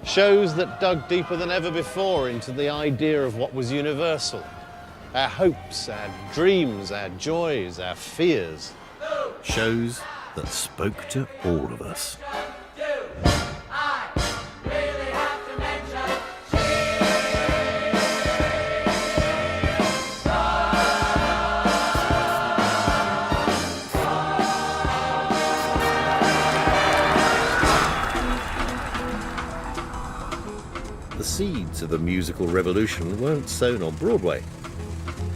Shows that dug deeper than ever before into the idea of what was universal. Our hopes, our dreams, our joys, our fears. Shows that spoke to all of us. The seeds of the musical revolution weren't sown on Broadway,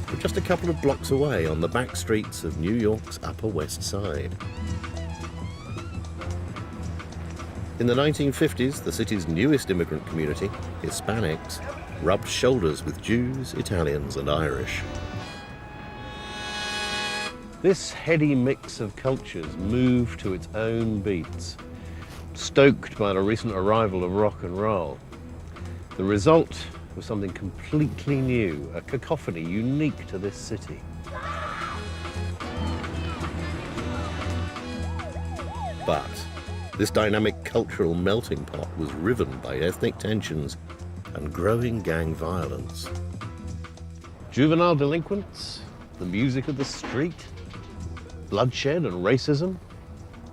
but just a couple of blocks away on the back streets of New York's Upper West Side. In the 1950s, the city's newest immigrant community, Hispanics, rubbed shoulders with Jews, Italians and Irish. This heady mix of cultures moved to its own beats, stoked by the recent arrival of rock and roll. The result was something completely new, a cacophony unique to this city. But this dynamic cultural melting pot was riven by ethnic tensions and growing gang violence. Juvenile delinquents, the music of the street, bloodshed and racism.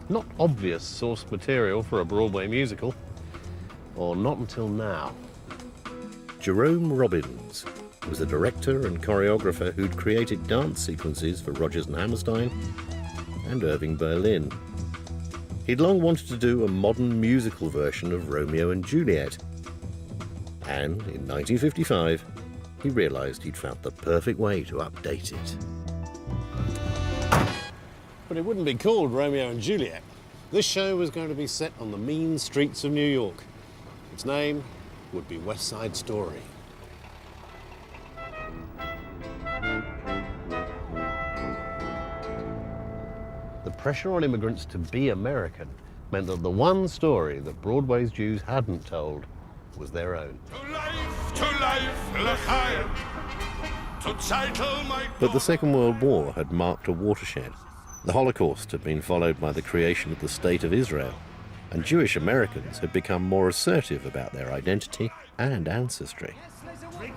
Not obvious source material for a Broadway musical, or not until now. Jerome Robbins was a director and choreographer who'd created dance sequences for Rodgers and Hammerstein and Irving Berlin. He'd long wanted to do a modern musical version of Romeo and Juliet. And in 1955, he realised he'd found the perfect way to update it. But it wouldn't be called Romeo and Juliet. This show was going to be set on the mean streets of New York. Its name would be West Side Story. The pressure on immigrants to be American meant that the one story that Broadway's Jews hadn't told was their own. But the Second World War had marked a watershed. The Holocaust had been followed by the creation of the State of Israel, and Jewish Americans had become more assertive about their identity and ancestry.